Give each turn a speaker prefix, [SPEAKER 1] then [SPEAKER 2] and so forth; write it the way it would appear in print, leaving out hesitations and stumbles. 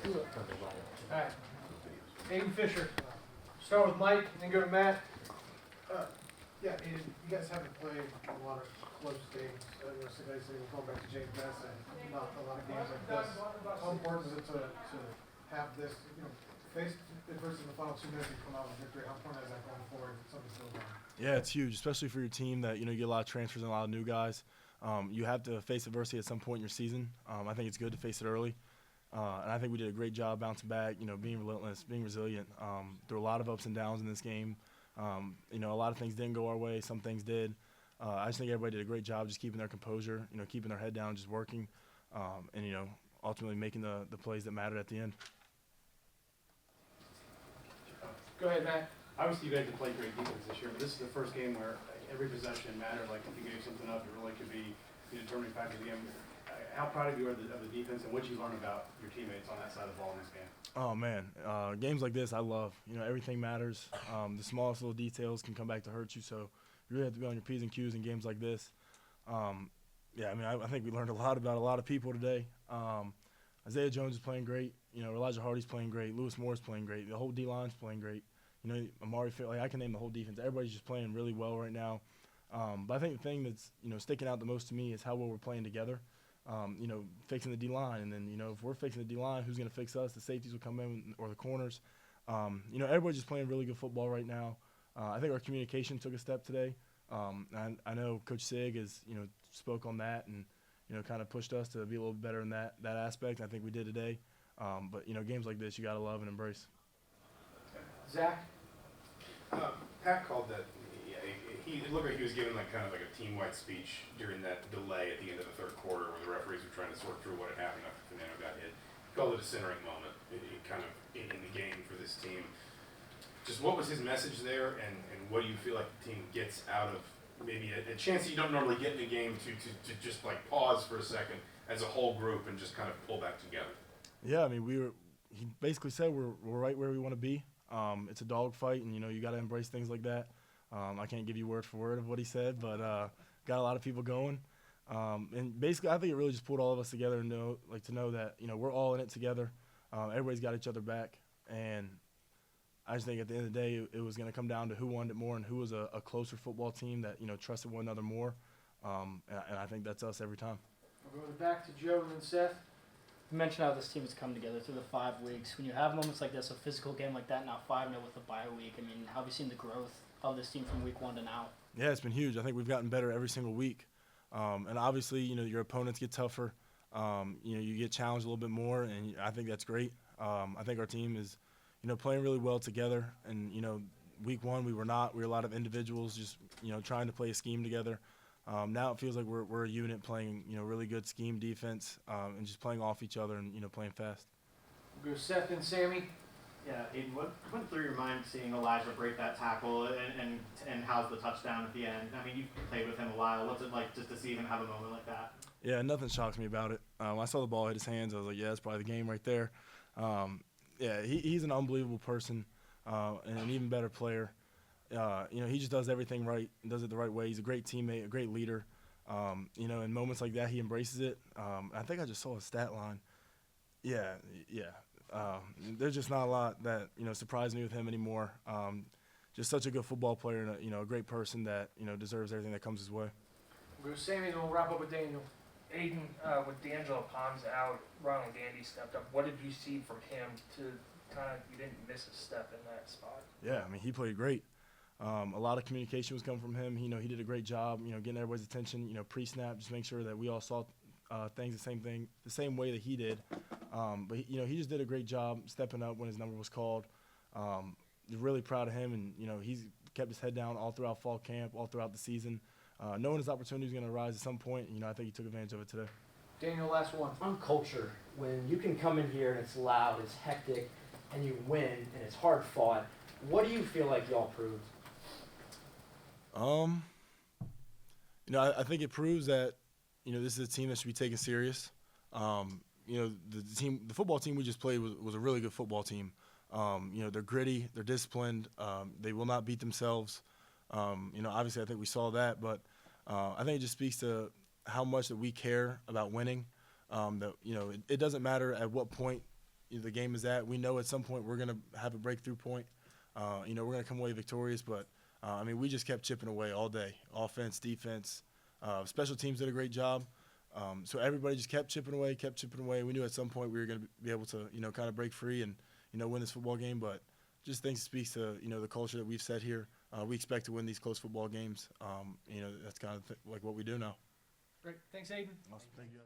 [SPEAKER 1] All right. Aiden Fisher. Start with Mike, and then go to Matt.
[SPEAKER 2] Yeah, Aiden, you guys haven't played a lot of close games. Going back to James Madison, not a lot of games like this. How important is it to have this, face adversity in the final 2 minutes and come out with victory? How important is that going forward? Something to build on.
[SPEAKER 3] Yeah, it's huge, especially for your team that, you get a lot of transfers and a lot of new guys. You have to face adversity at some point in your season. I think it's good to face it early. And I think we did a great job bouncing back, being relentless, being resilient. There were a lot of ups and downs in this game. A lot of things didn't go our way. Some things did. I just think everybody did a great job just keeping their composure, keeping their head down, just working, and, ultimately making the plays that mattered at the end.
[SPEAKER 1] Go ahead, Matt.
[SPEAKER 4] Obviously, you guys have played great defense this year, but this is the first game where every possession mattered. Like, if you gave something up, it really could be the determining factor of the game. How proud of you are of the defense, and what did you learn about your teammates on that side of the ball in this game?
[SPEAKER 3] Oh, man. Games like this I love. Everything matters. The smallest little details can come back to hurt you, so you really have to be on your P's and Q's in games like this. I think we learned a lot about a lot of people today. Isaiah Jones is playing great. Elijah Hardy's playing great. Lewis Moore's playing great. The whole D-line's playing great. Amari, I can name the whole defense. Everybody's just playing really well right now. But I think the thing that's, sticking out the most to me is how well we're playing together. Fixing the D-line. And then, if we're fixing the D-line, who's going to fix us? The safeties will come in, or the corners. Everybody's just playing really good football right now. I think our communication took a step today. I know Coach Sig has, spoke on that and, kind of pushed us to be a little bit better in that aspect. I think we did today. But, games like this, you got to love and embrace.
[SPEAKER 1] Zach.
[SPEAKER 5] Pat called that. It looked like he was giving kind of a team-wide speech during that delay at the end of the third quarter, where the referees were trying to sort through what had happened after Fernando got hit. He called it a centering moment, in the game for this team. Just what was his message there, and what do you feel like the team gets out of maybe a chance that you don't normally get in a game to just pause for a second as a whole group and just kind of pull back together?
[SPEAKER 3] Yeah, he basically said we're right where we want to be. It's a dogfight, and you got to embrace things like that. I can't give you word for word of what he said, but got a lot of people going. And basically, I think it really just pulled all of us together and to know that we're all in it together. Everybody's got each other back, and I just think at the end of the day, it was going to come down to who wanted it more and who was a closer football team that trusted one another more. And I think that's us every time.
[SPEAKER 1] We're going back to Joe and then Seth.
[SPEAKER 6] You mentioned how this team has come together through the 5 weeks. When you have moments like this, a physical game like that, now 5-0 with a bye week, how have you seen the growth of this team from week 1 to now?
[SPEAKER 3] Yeah, it's been huge. I think we've gotten better every single week. And obviously, your opponents get tougher. You get challenged a little bit more, and I think that's great. I think our team is, playing really well together. And, week 1 we were not. We were a lot of individuals just, trying to play a scheme together. Now it feels like we're a unit playing, really good scheme defense and just playing off each other and, playing fast.
[SPEAKER 1] We'll go Seth and Sammy.
[SPEAKER 7] Yeah, Aiden, what went through your mind seeing Elijah break that tackle and how's the touchdown at the end? You've played with him a while. What's it like just to see him have a moment like that?
[SPEAKER 3] Yeah, nothing shocks me about it. When I saw the ball hit his hands, I was like, yeah, that's probably the game right there. He's an unbelievable person and an even better player. He just does everything right and does it the right way. He's a great teammate, a great leader. In moments like that, he embraces it. I think I just saw his stat line. Yeah. There's just not a lot that, surprised me with him anymore. Just such a good football player and, a great person that, deserves everything that comes his way.
[SPEAKER 1] We'll go Sammy, and we'll wrap up with Daniel.
[SPEAKER 8] Aiden, with D'Angelo Pons out, Ronald Gandy stepped up. What did you see from him to you didn't miss a step in that spot?
[SPEAKER 3] Yeah, he played great. A lot of communication was coming from him. He did a great job, getting everybody's attention, pre-snap, just make sure that we all saw things the same way that he did. But he just did a great job stepping up when his number was called. Really proud of him, and he's kept his head down all throughout fall camp, all throughout the season, knowing his opportunity was going to arise at some point. I think he took advantage of it today.
[SPEAKER 1] Daniel, last one.
[SPEAKER 9] On culture, when you can come in here and it's loud, it's hectic, and you win, and it's hard fought, what do you feel like y'all proved?
[SPEAKER 3] I think it proves that, this is a team that should be taken serious. The football team we just played was a really good football team. They're gritty, they're disciplined, they will not beat themselves. Obviously I think we saw that, but I think it just speaks to how much that we care about winning. It doesn't matter at what point the game is at. We know at some point we're going to have a breakthrough point. We're going to come away victorious, but we just kept chipping away all day. Offense, defense, special teams did a great job. So everybody just kept chipping away. We knew at some point we were going to be able to, kind of break free and, win this football game. But just thanks speaks to, the culture that we've set here. We expect to win these close football games. That's kind of like what we do now.
[SPEAKER 1] Great. Thanks, Aiden.
[SPEAKER 3] Awesome. Thank you.